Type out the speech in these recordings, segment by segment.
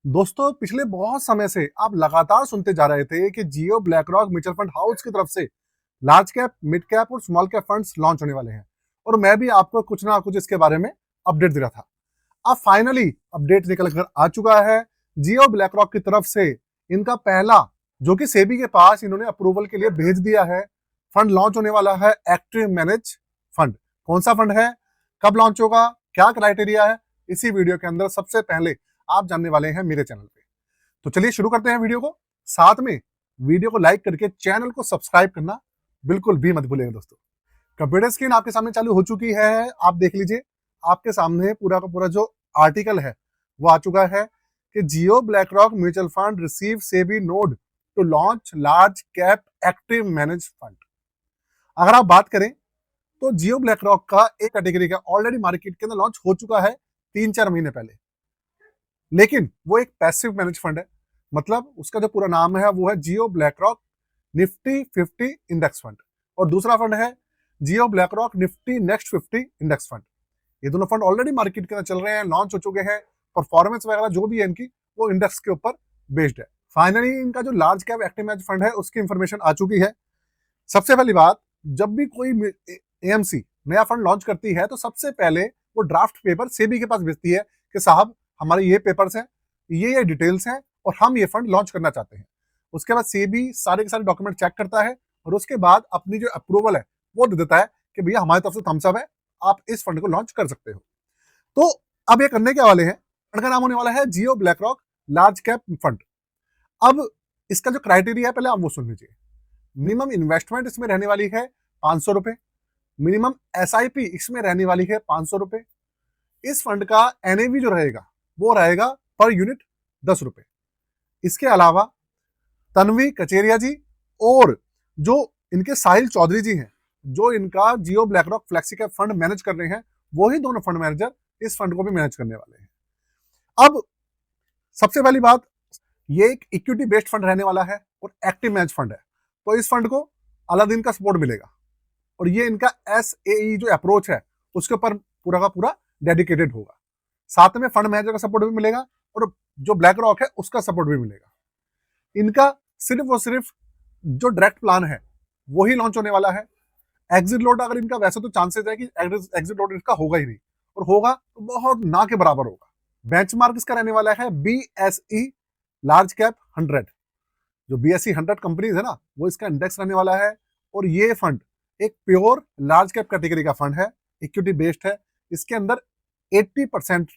दोस्तों पिछले बहुत समय से आप लगातार सुनते जा रहे थे कि Jio BlackRock mutual fund house की तरफ से लार्ज कैप, मिड कैप और स्मॉल कैप फंड्स लॉन्च होने वाले हैं। और मैं भी आपको कुछ ना कुछ इसके बारे में अपडेट दे रहा था। अब फाइनली अपडेट निकल कर आ चुका है। जियो ब्लैक रॉक की तरफ से इनका पहला, जो कि सेबी के पास इन्होंने अप्रूवल के लिए भेज दिया है, फंड लॉन्च होने वाला है। Active manage fund. कौन सा फंड है, कब लॉन्च होगा, क्या क्राइटेरिया है, इसी वीडियो के अंदर सबसे पहले आप जानने वाले हैं मेरे चैनल पे। तो चलिए शुरू करते हैं वीडियो को। साथ में वीडियो को लाइक करके चैनल को सब्सक्राइब करना बिल्कुल भी मत भूलिएगा दोस्तों। कंप्यूटर स्क्रीन आपके सामने चालू हो चुकी है। आप देख लीजिए, आपके सामने पूरा का पूरा जो आर्टिकल है वो आ चुका है कि Jio BlackRock mutual fund receive SEBI nod to launch large cap active manage fund. अगर आप बात करें तो जियो ब्लैक रॉक का एक कैटेगरी का ऑलरेडी मार्केट के अंदर लॉन्च हो चुका है 3-4 महीने पहले, लेकिन वो एक पैसिव मैनेज फंड है। मतलब उसका जो पूरा नाम है वो है Jio BlackRock Nifty 50 index fund, और दूसरा फंड है Jio BlackRock Nifty next 50 index fund. ये दोनों फंड ऑलरेडी मार्केट के अंदर चल रहे हैं, लॉन्च हो चुके हैं। परफॉर्मेंस वगैरह जो भी है इनकी, वो इंडेक्स के ऊपर बेस्ड है। फाइनली इनका जो large cap active manage fund है उसकी इंफॉर्मेशन आ चुकी है। सबसे पहली बात, जब भी कोई एएमसी नया फंड लॉन्च करती है तो सबसे पहले वो ड्राफ्ट पेपर सेबी के पास भेजती है कि साहब हमारे ये पेपर्स हैं, ये डिटेल्स हैं और हम ये फंड लॉन्च करना चाहते हैं। उसके बाद सेबी सारे के सारे डॉक्यूमेंट चेक करता है और उसके बाद अपनी जो अप्रूवल है वो दे देता है कि भैया हमारी तरफ से थम्स अप है, आप इस फंड को लॉन्च कर सकते हो। तो अब ये करने के वाले हैं, फंड का नाम होने वाला है Jio BlackRock large cap fund. अब इसका जो क्राइटेरिया है पहले आप वो सुन लीजिए। मिनिमम इन्वेस्टमेंट इसमें रहने वाली है 500 रुपए। मिनिमम एसआईपी इसमें रहने वाली है 500 रुपए। इस फंड का एनएवी जो रहेगा वो रहेगा पर यूनिट 10 रुपए। इसके अलावा तन्वी कचेरिया जी और जो इनके साहिल चौधरी जी हैं, जो इनका Jio BlackRock flexi cap fund manage कर रहे हैं, वही दोनों फंड मैनेजर इस फंड को भी मैनेज करने वाले हैं। अब सबसे पहली बात, ये एक इक्विटी बेस्ड फंड रहने वाला है और एक्टिव मैनेज फंड है, तो इस फंड को अलादीन का सपोर्ट मिलेगा। और ये इनका एसएई जो अप्रोच है उसके ऊपर पूरा का पूरा डेडिकेटेड होगा। साथ में फंड मैनेजर का सपोर्ट भी मिलेगा और जो ब्लैक रॉक है उसका सपोर्ट भी मिलेगा। इनका सिर्फ और सिर्फ जो डायरेक्ट प्लान है वही लॉन्च होने वाला है। एग्जिट लोड अगर इनका, वैसे तो चांसेस है कि एग्जिट लोड इनका होगा ही नहीं, और होगा तो बहुत ना के बराबर होगा। बेंचमार्क इसका रहने वाला है बीएसई लार्ज कैप 100। जो बीएसई 100 कंपनीज है ना, वो इसका इंडेक्स रहने वाला है। और ये फंड एक प्योर लार्ज कैप कैटेगरी का फंड है, इक्विटी बेस्ड है। इसके अंदर 80%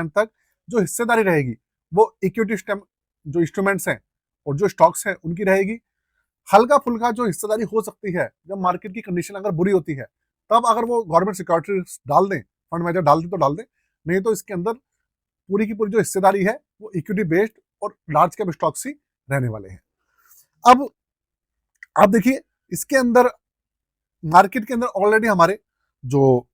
तक जो हिस्सेदारी रहेगी वो इक्विटी जो इंस्ट्रूमेंट्स हैं और जो स्टॉक्स हैं उनकी रहेगी। हल्का फुल्का जो हिस्सेदारी हो सकती है जब मार्केट की कंडीशन अगर बुरी होती है, तब अगर वो गवर्नमेंट सिक्योरिटीज डाल दें, फंड मैनेजर डाल दे तो डाल दें, नहीं तो इसके अंदर पूरी की पूरी जो हिस्सेदारी है वो इक्विटी बेस्ड और लार्ज कैप स्टॉक्स ही रहने वाले हैं। अब आप देखिए, इसके अंदर मार्केट के अंदर ऑलरेडी हमारे जो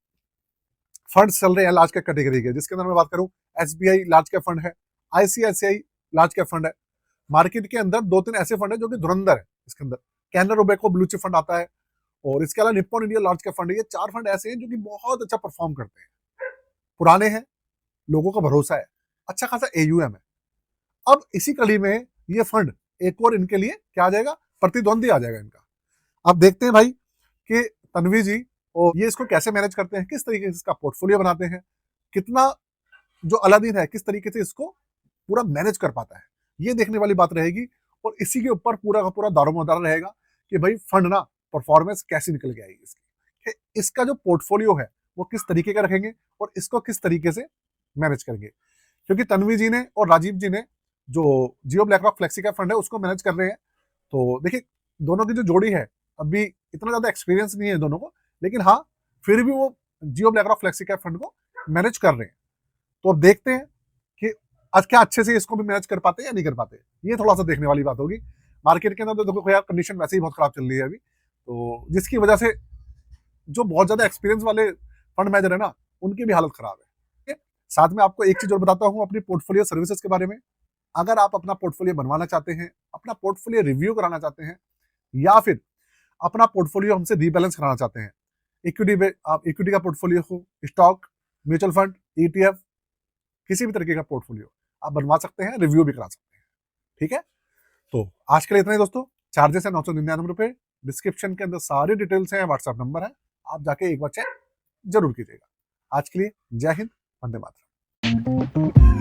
फंड चल रहे हैं लार्ज कैप कैटेगरी के, जिसके अंदर मैं बात करूं, एसबीआई लार्ज कैप फंड है, आईसीआईसीआई लार्ज कैप फंड है। मार्केट के अंदर 2-3 ऐसे फंड है जो कि धुरंधर है। इसके अंदर Canara Robeco blue chip fund आता है, और इसके अलावा Nippon India large cap fund है। ये 4 फंड ऐसे हैं जो कि बहुत अच्छा परफॉर्म करते हैं, पुराने हैं, लोगों का भरोसा है, अच्छा खासा एयूएम है। अब इसी कड़ी में ये फंड एक और इनके लिए क्या आ जाएगा, प्रतिद्वंदी आ जाएगा इनका। अब देखते हैं भाई कि तन्वी जी और ये इसको कैसे मैनेज करते हैं, किस तरीके से इसका पोर्टफोलियो बनाते हैं, कितना जो अलादीन है किस तरीके से इसको पूरा मैनेज कर पाता है, ये देखने वाली बात रहेगी। और इसी के ऊपर पूरा का पूरा दारोमदार रहेगा कि भाई फंड ना परफॉर्मेंस कैसी निकल के आएगी इसकी, कि इसका जो पोर्टफोलियो है वो किस तरीके का रखेंगे और इसको किस तरीके से मैनेज करेंगे। क्योंकि तन्वी जी ने और राजीव जी ने जो Jio BlackRock flexi cap fund है उसको मैनेज कर रहे हैं, तो देखिए दोनों की जो जोड़ी है, अभी इतना ज्यादा एक्सपीरियंस नहीं है दोनों को, लेकिन हाँ फिर भी वो Jio BlackRock flexi cap fund को मैनेज कर रहे हैं। तो अब देखते हैं कि आज क्या अच्छे से इसको भी मैनेज कर पाते हैं या नहीं कर पाते, ये थोड़ा सा देखने वाली बात होगी। मार्केट के अंदर तो देखो यार, कंडीशन वैसे ही बहुत खराब चल रही है अभी, तो जिसकी वजह से जो बहुत ज्यादा एक्सपीरियंस वाले फंड मैनेजर है ना, उनकी भी हालत खराब है। ठीक है? साथ में आपको एक चीज और बताता हूँ अपनी पोर्टफोलियो सर्विसेज के बारे में। अगर आप अपना पोर्टफोलियो बनवाना चाहते हैं, अपना पोर्टफोलियो रिव्यू कराना चाहते हैं, या फिर अपना पोर्टफोलियो हमसे रीबैलेंस कराना चाहते हैं, इक्विटी आप इक्विटी का पोर्टफोलियो हो, स्टॉक, म्यूचुअल फंड, ईटीएफ, किसी भी तरीके का पोर्टफोलियो, आप बनवा सकते हैं, रिव्यू भी करा सकते हैं। ठीक है, तो आज के लिए इतना ही दोस्तों। चार्जेस है 999 रुपए। डिस्क्रिप्शन के अंदर सारी डिटेल्स हैं, व्हाट्सएप नंबर है, आप जाके एक बार चेक जरूर कीजिएगा। आज के लिए जय हिंद, वंदे मातरम।